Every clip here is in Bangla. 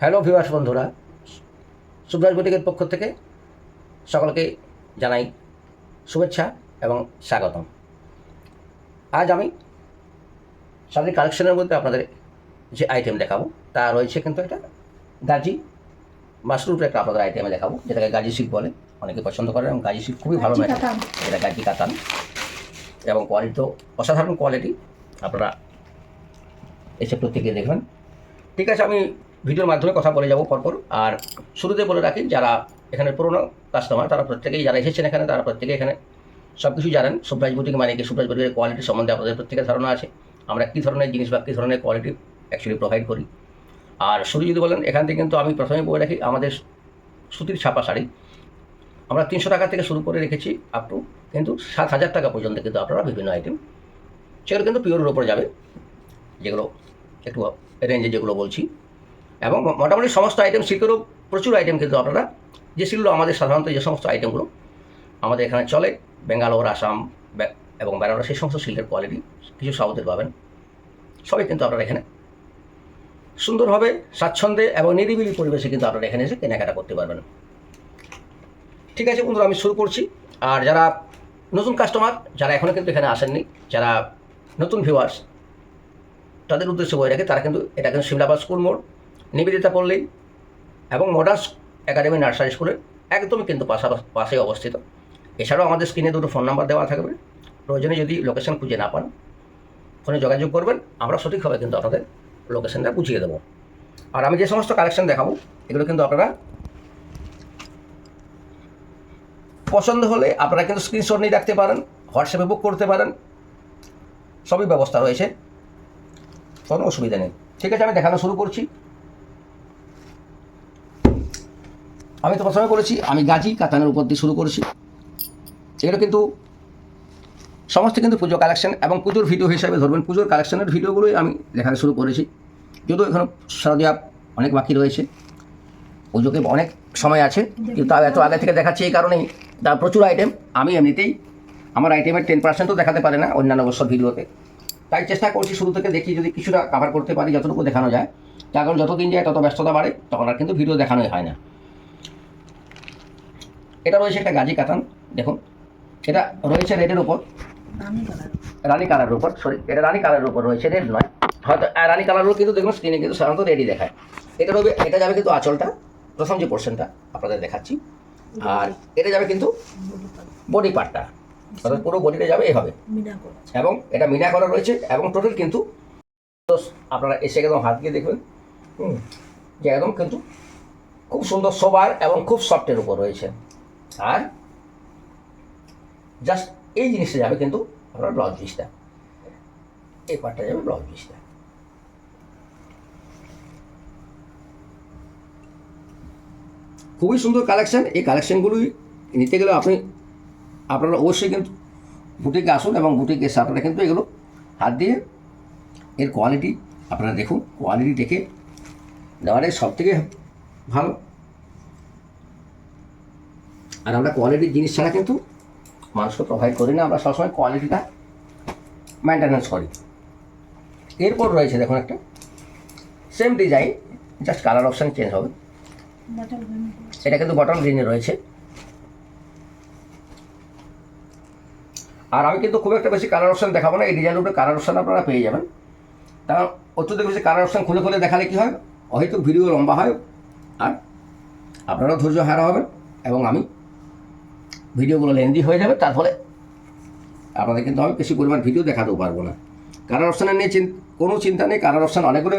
হ্যালো ভিউয়ার্স বন্ধুরা, সুব্রাজ বুটিকের পক্ষ থেকে সকলকে জানাই শুভেচ্ছা এবং স্বাগতম। আজ আমি শাড়ির কালেকশনের মধ্যে আপনাদের যে আইটেম দেখাবো তা রয়েছে কিন্তু একটা গাজি মাশরুমের একটা আপনাদের আইটেমে দেখাবো, যেটাকে গাজি সিল্ক বলে, অনেকে পছন্দ করেন এবং গাজি সিল্ক খুবই ভালো ম্যাটেরিয়াল। এটা গাজি কাতান এবং কোয়ালিটি তো অসাধারণ কোয়ালিটি, আপনারা এসে প্রত্যেকে দেখবেন। ঠিক আছে, আমি ভিডিওর মাধ্যমে কথা বলে যাব পরপর। আর শুরুতে বলে রাখি, যারা এখানে পুরনো কাস্টমার তারা প্রত্যেকেই, যারা এসেছেন এখানে তারা প্রত্যেকেই এখানে সব কিছু জানেন। সুব্রাজ বুটিক মানে কি, সুব্রাজ বুটিকের কোয়ালিটি সম্বন্ধে আপনাদের প্রত্যেকের ধারণা আছে, আমরা কী ধরনের জিনিস বা কী ধরনের কোয়ালিটি অ্যাকচুয়ালি প্রোভাইড করি। আর শুধু যদি বলেন, এখান থেকে কিন্তু আমি প্রথমে বলে রাখি, আমাদের সুতির ছাপা শাড়ি আমরা 300 টাকা থেকে শুরু করে রেখেছি আপ টু কিন্তু 7,000 টাকা পর্যন্ত কিন্তু আপনারা বিভিন্ন আইটেম, সেগুলো কিন্তু পিওরের উপর যাবে, যেগুলো একটু রেঞ্জে যেগুলো বলছি। এবং মোটামুটি সমস্ত আইটেম, সিল্কেরও প্রচুর আইটেম কিন্তু আপনারা, যে সিল্কগুলো আমাদের সাধারণত যে সমস্ত আইটেমগুলো আমাদের এখানে চলে, বেঙ্গালোর, আসাম এবং বেনারস, সেই সমস্ত সিল্কের কোয়ালিটি কিছু সাউথের পাবেন, সবই কিন্তু আপনারা এখানে সুন্দরভাবে স্বাচ্ছন্দ্যে এবং নিরিবিলি পরিবেশে কিন্তু আপনারা এখানে এসে কেনাকাটা করতে পারবেন। ঠিক আছে বন্ধুরা, আমি শুরু করছি। আর যারা নতুন কাস্টমার, যারা এখনও কিন্তু এখানে আসেননি, যারা নতুন ভিউয়ার্স, তাদের উদ্দেশ্যে বলে রাখি, তারা কিন্তু এটা কিন্তু সিমলাবাদ স্কুল মোড়, নিবেদিতা পল্লী এবং মডার্ন একাডেমি নার্সারি স্কুলের একদমই কিন্তু পাশে অবস্থিত। এছাড়াও আমাদের স্ক্রিনে দুটো ফোন নাম্বার দেওয়া থাকবে, প্রয়োজনে যদি লোকেশন খুঁজে না পান ফোনে যোগাযোগ করবেন, আমরা সঠিকভাবে কিন্তু আপনাদের লোকেশনটা বুঝিয়ে দেবো। আর আমি যে সমস্ত কালেকশন দেখাবো এগুলো কিন্তু আপনারা পছন্দ হলে আপনারা কিন্তু স্ক্রিনশট নিয়ে রাখতে পারেন, হোয়াটসঅ্যাপে বুক করতে পারেন, সবই ব্যবস্থা রয়েছে, কোনো অসুবিধা নেই। ঠিক আছে, আমি দেখানো শুরু করছি। আমি তো প্রথমে বলেছি আমি গাজি কাতানের উপর দিয়ে শুরু করেছি। এগুলো কিন্তু সমস্ত কিন্তু পুজো কালেকশন এবং পুজোর ভিডিও হিসাবে ধরবেন, পুজোর কালেকশনের ভিডিওগুলোই আমি দেখানো শুরু করেছি, যদিও এখনও শারদীয়া অনেক বাকি রয়েছে, পুজোকে অনেক সময় আছে, কিন্তু এত আগে থেকে দেখাচ্ছি এই কারণেই, তার প্রচুর আইটেম, আমি এমনিতেই আমার আইটেমের 10%ও দেখাতে পারে না অন্যান্য বছর ভিডিওতে, তাই চেষ্টা করছি শুরু থেকে দেখি যদি কিছুটা কভার করতে পারি, যতটুকু দেখানো যায়। তার কারণ যতদিন যায় তত ব্যস্ততা বাড়ে, তখন আর কিন্তু ভিডিও দেখানোই হয় না। এটা রয়েছে একটা গাজি কাতান, দেখুন এটা রয়েছে রেডের উপর, রানি কালারের উপর, এটা রানি কালারের উপর রয়েছে, রেড নয়, হয়তো রানি কালারও কিন্তু দেখুন স্ক্রিনে কিন্তু সাধারণত রেডই দেখায়। এটা রবে, এটা যাবে কিন্তু আঁচলটা, প্রথম যে পোর্শনটা আপনাদের দেখাচ্ছি, আর এটা যাবে কিন্তু বডি পার্টটা, অর্থাৎ পুরো বডিটা যাবে এভাবে, এবং এটা মিনা করা রয়েছে। এবং টোটাল কিন্তু আপনারা এসে একদম হাত দিয়ে দেখবেন যে একদম কিন্তু খুব সুন্দর সোবার এবং খুব সফটের উপর রয়েছে। আর জাস্ট এই জিনিসটা যাবে কিন্তু আপনার ব্লাউজ পিসটা, এই পার্টটা যাবে ব্লাউজ পিসটা। খুবই সুন্দর কালেকশান। এই কালেকশানগুলোই নিতে গেলে আপনারা অবশ্যই কিন্তু বুটিকে আসুন এবং বুটিকে এসে আপনারা কিন্তু এগুলো হাত দিয়ে এর কোয়ালিটি আপনারা দেখুন, কোয়ালিটি দেখে নেওয়াটাই সব থেকে ভালো। আর আমরা কোয়ালিটির জিনিস ছাড়া কিন্তু মানুষকে প্রোভাইড করি না, আমরা সবসময় কোয়ালিটিটা মেনটেন্যান্স করি। এরপর রয়েছে দেখুন একটা same design, just colour option change হবে, এটা কিন্তু বটল গ্রিনে রয়েছে। আর আমি কিন্তু খুব একটা বেশি কালার অপশান দেখাবো না, এই ডিজাইনের উপরে কালার অপশান আপনারা পেয়ে যাবেন। কারণ অত্যধিক বেশি কালার অপশান খুলে খুলে দেখালে কী হয়, হয়তো ভিডিও লম্বা হয় আর আপনারাও ধৈর্য হারা হবেন, এবং আমি ভিডিওগুলো লেন্দি হয়ে যাবে, তার ফলে আপনাদের কিন্তু আমি বেশি পরিমাণ ভিডিও দেখাতেও পারবো না। কালার অপশানের নিয়ে কোনো চিন্তা নেই, কালার অপশান অনেকগুলো,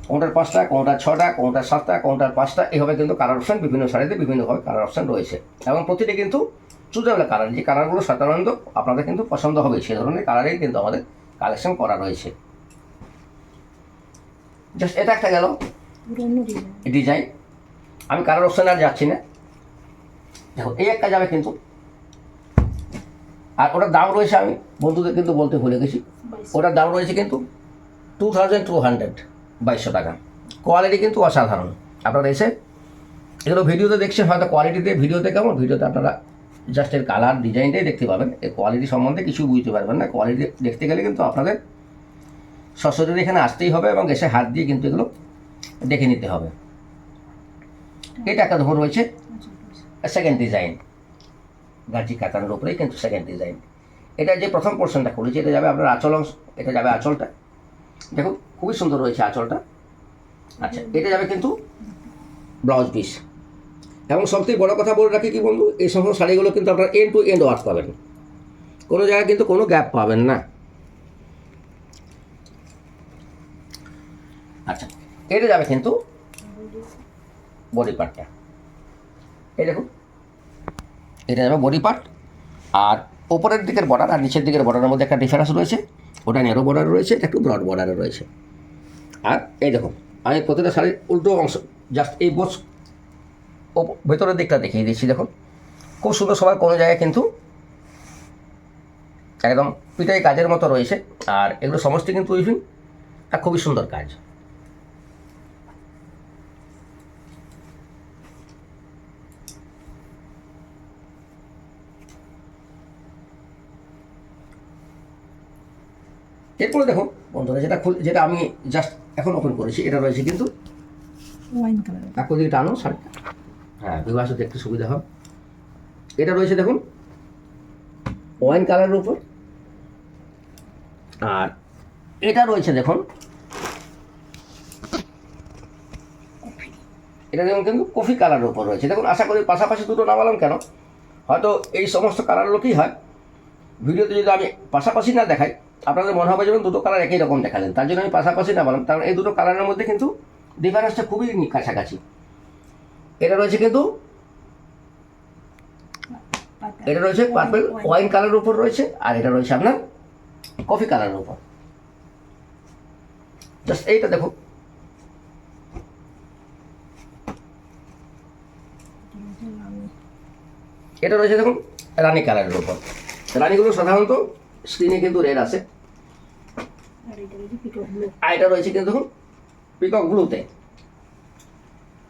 কোনটার 5টা, কোনটার 6টা, কোনটার 7টা, কোনটার 5টা, এভাবে কিন্তু কালার অপশান বিভিন্ন শাড়িতে বিভিন্নভাবে কালার অপশান রয়েছে, এবং প্রতিটি কিন্তু চুজেবল কালার, যে কালারগুলো সাধারণত আপনাদের কিন্তু পছন্দ হবে সে ধরনের কালারেই কিন্তু আমাদের কালেকশন করা রয়েছে। জাস্ট এটা একটা গেল ডিজাইন, আমি কালার অপশানে আর যাচ্ছি না। দেখো এই একটা যাবে কিন্তু, আর ওটার দাম রয়েছে, আমি বন্ধুদের কিন্তু বলতে ভুলে গেছি, ওটার দাম রয়েছে কিন্তু 2200, 2200 টাকা। কোয়ালিটি কিন্তু অসাধারণ, আপনারা এসে এগুলো ভিডিওতে দেখছেন হয়তো, কোয়ালিটিতে ভিডিওতে কেমন, ভিডিওতে আপনারা জাস্ট এর কালার ডিজাইনটাই দেখতে পাবেন, এর কোয়ালিটি সম্বন্ধে কিছু বুঝতে পারবেন না। কোয়ালিটি দেখতে গেলে কিন্তু আপনাদের সশরীরে এখানে আসতেই হবে এবং এসে হাত দিয়ে কিন্তু এগুলো দেখে নিতে হবে। এটা একটা ধরুন রয়েছে সেকেন্ড ডিজাইন, গাজি কাতানের উপরেই কিন্তু সেকেন্ড ডিজাইন। এটা যে প্রথম পোর্শনটা করেছি এটা যাবে আপনার আঁচল অংশ, এটা যাবে আঁচলটা, দেখুন খুবই সুন্দর রয়েছে আঁচলটা। আচ্ছা, এটা যাবে কিন্তু ব্লাউজ পিস। এবং সবথেকে বড় কথা বলে রাখি কি বন্ধু, এই সমস্ত শাড়িগুলো কিন্তু আপনারা এন্ড টু এন্ড ওয়ার্ক পাবেন, কোনো জায়গায় কিন্তু কোনো গ্যাপ পাবেন না। আচ্ছা, এটা যাবে কিন্তু বডি পার্টটা, এই দেখুন এটা যাবে বডি পার্ট। আর ওপরের দিকের বর্ডার আর নিচের দিকের বর্ডারের মধ্যে একটা ডিফারেন্স রয়েছে, ওটা ন্যারো বর্ডার রয়েছে, এটা একটু ব্রড বর্ডারে রয়েছে। আর এই দেখুন আমি প্রতিটা শাড়ির উল্টো অংশ জাস্ট এই বোস ভেতরের দিকটা দেখিয়ে দিচ্ছি, দেখুন খুব সুন্দর, সবার কোনো জায়গায় কিন্তু একদম পিটাই কাজের মতো রয়েছে। আর এগুলো সমস্ত কিন্তু উইভিং আর খুবই সুন্দর কাজ। এরপরে দেখুন বন্ধুরা, যেটা আমি জাস্ট এখন ওপেন করেছি, এটা রয়েছে কিন্তু ওয়াইন কালার। কাকু দিকে টানো শাড়িটা, হ্যাঁ বিবাহ দেখতে সুবিধা হবে। এটা রয়েছে দেখুন ওয়াইন কালারের উপর, আর এটা রয়েছে দেখুন এটা দেখুন কিন্তু কফি কালারের উপর রয়েছে। দেখুন আশা করি পাশাপাশি দুটো নামালাম কেন, হয়তো এই সমস্ত কালারগুলো কী হয়, ভিডিওতে যদি আমি পাশাপাশি না দেখাই আপনাদের মনে হবে যেমন দুটো কালার একই রকম দেখালেন, তার জন্য আমি পাশাপাশি না বললাম, কারণ এই দুটো কালারের মধ্যে কিন্তু ডিফারেন্সটা খুবই কাছাকাছি। এটা রয়েছে কিন্তু এটা রয়েছে পার্পল ওয়াইন কালারের উপর রয়েছে, আর এটা রয়েছে আপনার কফি কালারের উপর। জাস্ট এইটা দেখুন, এটা রয়েছে দেখুন রানী কালারের উপর। রানীগুলো সাধারণত স্ক্রিনে কিন্তু রেড আছে, আর এটা রয়েছে কিন্তু দেখুন পিকক ব্লুতে।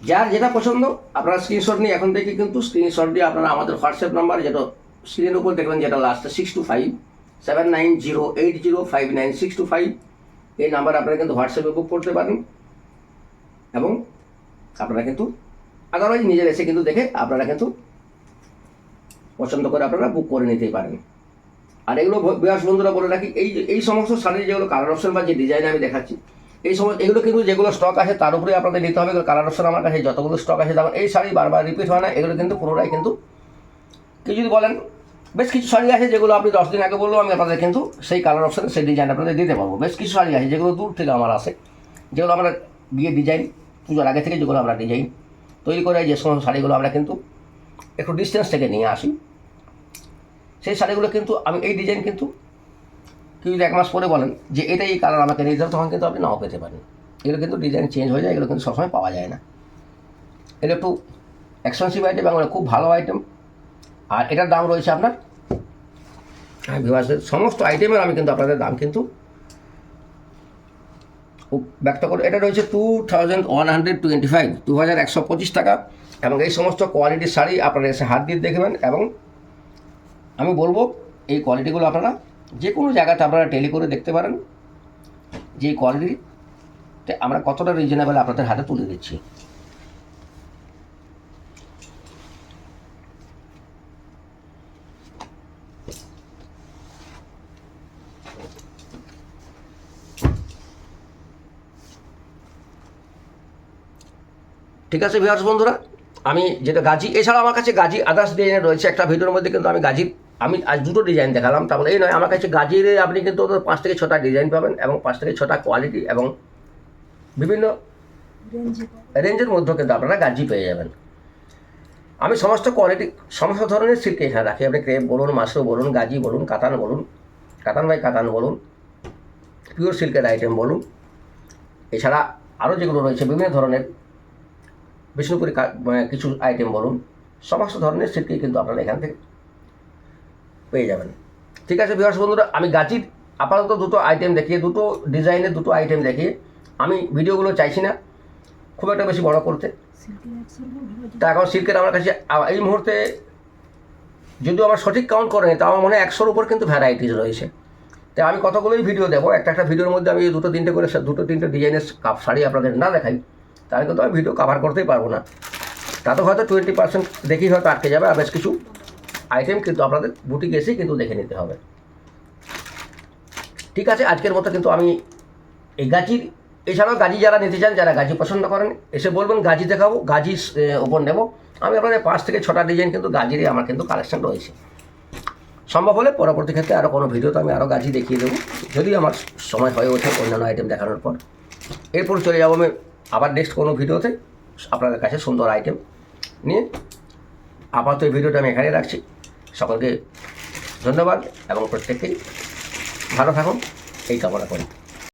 যার যেটা পছন্দ আপনারা স্ক্রিনশট নিয়ে এখন থেকে কিন্তু স্ক্রিনশট দিয়ে আপনারা আমাদের হোয়াটসঅ্যাপ নাম্বার, যেটা স্ক্রিনের উপর দেখবেন, যেটা লাস্টে 625790805965, এই নাম্বার আপনারা কিন্তু হোয়াটসঅ্যাপে বুক করতে পারেন। এবং আপনারা কিন্তু আদারওয়াইজ নিজের এসে কিন্তু দেখে আপনারা কিন্তু পছন্দ করে আপনারা বুক করে নিতেই পারেন। আর এগুলো বিয়াস বন্ধুরা বলে রাখি, এই সমস্ত শাড়ির যেগুলো কালার অপশন বা যে ডিজাইন আমি দেখাচ্ছি, এই সময় এগুলো কিন্তু যেগুলো স্টক আছে তার উপরে আপনাদের নিতে হবে। কালার অপশন আমার কাছে যতগুলো স্টক আছে, তখন এই শাড়ি বারবার রিপিট হয় না, এগুলো কিন্তু পুরোটাই কিন্তু কেউ যদি বলেন বেশ কিছু শাড়ি আছে যেগুলো আপনি 10 দিন আগে বললেও আমি আপনাদের কিন্তু সেই কালার অপশানে সেই ডিজাইন আপনাদের দিতে পারবো। বেশ কিছু শাড়ি আছে যেগুলো দূর থেকে আমার আসে, যেগুলো আমরা বিয়ের ডিজাইন পুজোর আগে থেকে যেগুলো আমরা ডিজাইন তৈরি করে, যে সমস্ত শাড়িগুলো আমরা কিন্তু একটু ডিস্টেন্স থেকে নিয়ে আসি, সেই শাড়িগুলো কিন্তু আমি এই ডিজাইন কিন্তু কেউ যদি 1 মাস পরে বলেন যে এটাই এই কালার আমাকে নিয়ে দেবে, তখন কিন্তু আপনি নাও পেতে পারেন। এগুলো কিন্তু ডিজাইন চেঞ্জ হয়ে যায়, এগুলো কিন্তু সবসময় পাওয়া যায় না। এগুলো একটু এক্সপেন্সিভ আইটেম এবং খুব ভালো আইটেম। আর এটার দাম রয়েছে আপনার, ভিউয়ার্সদের সমস্ত আইটেমের আমি কিন্তু আপনাদের দাম কিন্তু ব্যক্ত করে। এটা রয়েছে 2125, 2125 টাকা। এবং এই সমস্ত কোয়ালিটির শাড়ি আপনারা এসে হাত দিয়ে দেখবেন, এবং আমি বলবো এই কোয়ালিটিগুলো আপনারা যে কোনো জায়গাতে আপনারা টেলি করে দেখতে পারেন যে এই কোয়ালিটিতে আমরা কতটা রিজনেবল আপনাদের হাতে তুলে দিচ্ছি। ঠিক আছে ভিউয়ার্স বন্ধুরা, আমি যেটা গাজি, এছাড়া আমার কাছে গাজি আদার্স ডিজাইনের রয়েছে। একটা ভিডিওর মধ্যে কিন্তু আমি গাজির আজ দুটো ডিজাইন দেখালাম, তারপরে এই নয়, আমার কাছে গাজির আপনি কিন্তু 5 থেকে 6টা ডিজাইন পাবেন, এবং 5 থেকে 6টা কোয়ালিটি এবং বিভিন্ন রেঞ্জের মধ্যে কিন্তু আপনারা গাজি পেয়ে যাবেন। আমি সমস্ত কোয়ালিটি সমস্ত ধরনের সিল্ক এখানে রাখি, আপনি ক্রেপ বলুন, মাশরু বলুন, গাজি বলুন, কাতান বলুন, কাতান বাই কাতান বলুন, পিওর সিল্কের আইটেম বলুন, এছাড়া আরও যেগুলো রয়েছে বিভিন্ন ধরনের বিষ্ণুপুরি কিছু আইটেম বলুন, সমস্ত ধরনের সিল্কই কিন্তু আপনারা এখান থেকে পেয়ে যাবেন। ঠিক আছে ভিউয়ার্স বন্ধুরা, আমি গাজির আপাতত দুটো আইটেম দেখিয়ে, দুটো ডিজাইনের দুটো আইটেম দেখিয়ে আমি ভিডিওগুলো চাইছি না খুব একটা বেশি বড় করতে। তা এখন সিল্কের আমার কাছে এই মুহূর্তে যদিও আমার সঠিক কাউন্ট করেনি, তা আমার মনে হয় 100-র উপর কিন্তু ভ্যারাইটিস রয়েছে। তাই আমি কতগুলোই ভিডিও দেবো, একটা ভিডিওর মধ্যে আমি 2-3টে করে 2-3টে ডিজাইনের শাড়ি আপনাদের না দেখাই, তাহলে কিন্তু আমি ভিডিও কভার করতেই পারবো না। তাতে হয়তো 20% দেখেই হয়তো আটকে যাবে, আর বেশ কিছু আইটেম কিন্তু আপনাদের বুটিক এসেই কিন্তু দেখে নিতে হবে। ঠিক আছে, আজকের মতো কিন্তু আমি এই গাজির, এছাড়াও গাজি যারা নিতে চান, যারা গাজি পছন্দ করেন, এসে বলবেন গাজি দেখাবো, গাজি ওপর নেব। আমি আপনাদের 5 থেকে 6টা ডিজাইন কিন্তু গাজিরই আমার কিন্তু কালেকশন রয়েছে। সম্ভব হলে পরবর্তী ক্ষেত্রে আরও কোনো ভিডিওতে আমি আরও গাজি দেখিয়ে দেবো, যদি আমার সময় হয়ে ওঠে অন্যান্য আইটেম দেখানোর পর। এরপর চলে যাবো আমি আবার নেক্সট কোনো ভিডিওতে আপনাদের কাছে সুন্দর আইটেম নিয়ে। আপাতত এই ভিডিওটা আমি এখানে রাখছি। সকলকে ধন্যবাদ এবং প্রত্যেককেই ভালো থাকুন এই কামনা করি।